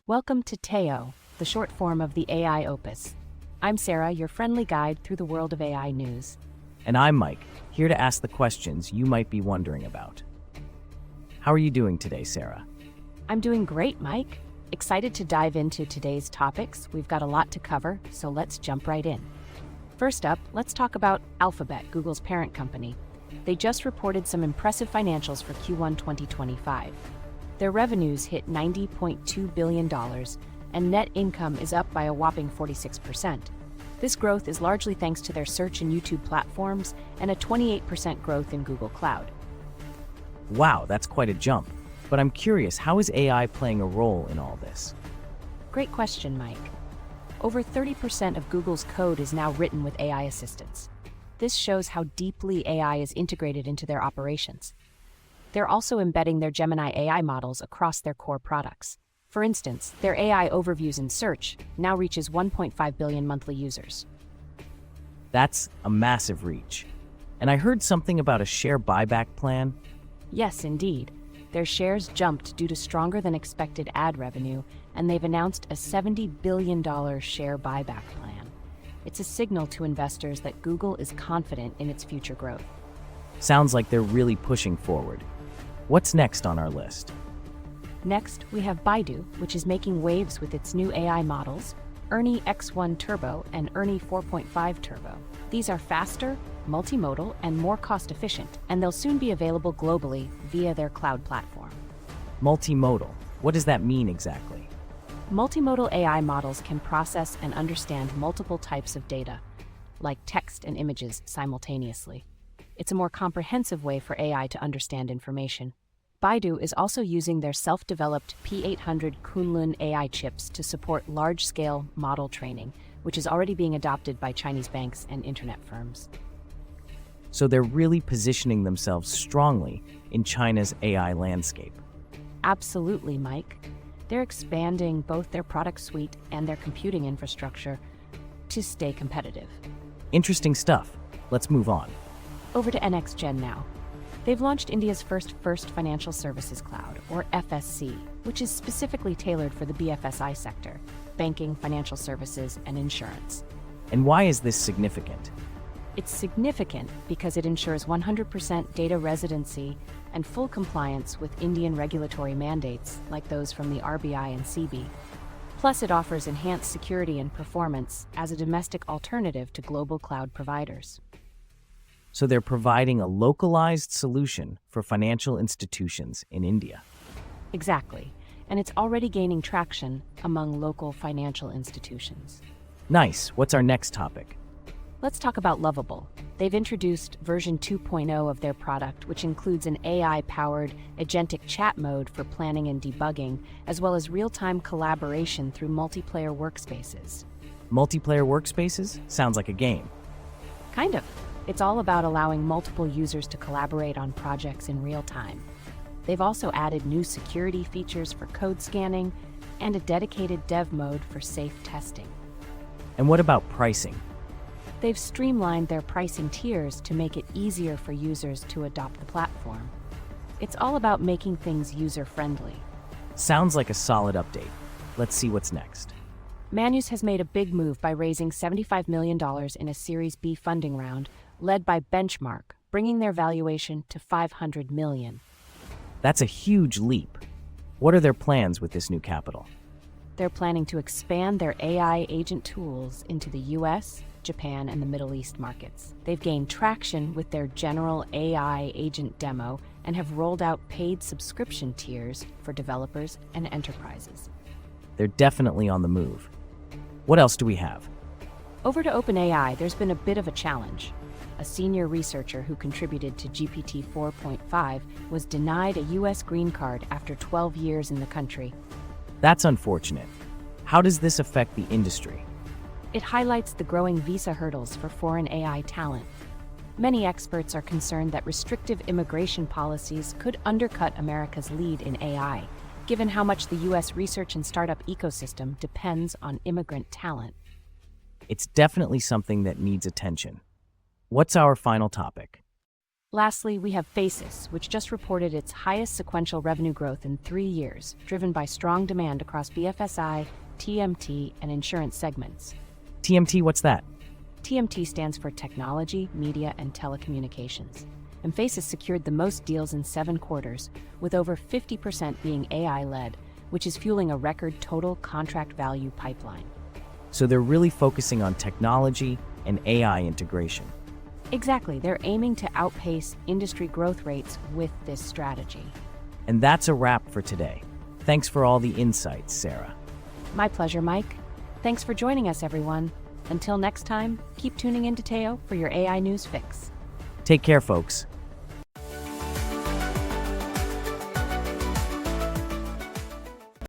Welcome to Teo, the short form of the AI Opus. I'm Sarah, your friendly guide through the world of AI news. And I'm Mike, here to ask the questions you might be wondering about. How are you doing today, Sarah? I'm doing great, Mike. Excited to dive into today's topics. We've got a lot to cover, so let's jump right in. First up, let's talk about Alphabet, Google's parent company. They just reported some impressive financials for Q1 2025. Their revenues hit $90.2 billion, and net income is up by a whopping 46%. This growth is largely thanks to their search and YouTube platforms and a 28% growth in Google Cloud. Wow, that's quite a jump. But I'm curious, how is AI playing a role in all this? Great question, Mike. Over 30% of Google's code is now written with AI assistance. This shows how deeply AI is integrated into their operations. They're also embedding their Gemini AI models across their core products. For instance, their AI overviews in search now reaches 1.5 billion monthly users. That's a massive reach. And I heard something about a share buyback plan. Yes, indeed. Their shares jumped due to stronger than expected ad revenue, and they've announced a $70 billion share buyback plan. It's a signal to investors that Google is confident in its future growth. Sounds like they're really pushing forward. What's next on our list? Next, we have Baidu, which is making waves with its new AI models, ERNIE X1 Turbo and ERNIE 4.5 Turbo. These are faster, multimodal, and more cost-efficient, and they'll soon be available globally via their cloud platform. Multimodal. What does that mean exactly? Multimodal AI models can process and understand multiple types of data, like text and images, simultaneously. It's a more comprehensive way for AI to understand information. Baidu is also using their self-developed P800 Kunlun AI chips to support large-scale model training, which is already being adopted by Chinese banks and internet firms. So they're really positioning themselves strongly in China's AI landscape. Absolutely, Mike. They're expanding both their product suite and their computing infrastructure to stay competitive. Interesting stuff. Let's move on. Over to NxtGen now. They've launched India's first financial services cloud, or FSC, which is specifically tailored for the BFSI sector, banking, financial services, and insurance. And why is this significant? It's significant because it ensures 100% data residency and full compliance with Indian regulatory mandates like those from the RBI and SEBI. Plus, it offers enhanced security and performance as a domestic alternative to global cloud providers. So they're providing a localized solution for financial institutions in India. Exactly, and it's already gaining traction among local financial institutions. Nice. What's our next topic? Let's talk about Lovable. They've introduced version 2.0 of their product, which includes an AI-powered agentic chat mode for planning and debugging, as well as real-time collaboration through multiplayer workspaces. Multiplayer workspaces? Sounds like a game. Kind of. It's all about allowing multiple users to collaborate on projects in real time. They've also added new security features for code scanning and a dedicated dev mode for safe testing. And what about pricing? They've streamlined their pricing tiers to make it easier for users to adopt the platform. It's all about making things user-friendly. Sounds like a solid update. Let's see what's next. Manus has made a big move by raising $75 million in a Series B funding round led by Benchmark, bringing their valuation to $500 million. That's a huge leap. What are their plans with this new capital? They're planning to expand their AI agent tools into the US, Japan, and the Middle East markets. They've gained traction with their general AI agent demo and have rolled out paid subscription tiers for developers and enterprises. They're definitely on the move. What else do we have? Over to OpenAI, there's been a bit of a challenge. A senior researcher who contributed to GPT 4.5 was denied a US green card after 12 years in the country. That's unfortunate. How does this affect the industry? It highlights the growing visa hurdles for foreign AI talent. Many experts are concerned that restrictive immigration policies could undercut America's lead in AI, given how much the US research and startup ecosystem depends on immigrant talent. It's definitely something that needs attention. What's our final topic? Lastly, we have Mphasis, which just reported its highest sequential revenue growth in 3 years, driven by strong demand across BFSI, TMT, and insurance segments. TMT, what's that? TMT stands for Technology, Media, and Telecommunications. Mphasis secured the most deals in 7 quarters, with over 50% being AI-led, which is fueling a record total contract value pipeline. So they're really focusing on technology and AI integration. Exactly, they're aiming to outpace industry growth rates with this strategy. And that's a wrap for today. Thanks for all the insights, Sarah. My pleasure, Mike. Thanks for joining us, everyone. Until next time, keep tuning in to Teo for your AI news fix. Take care, folks.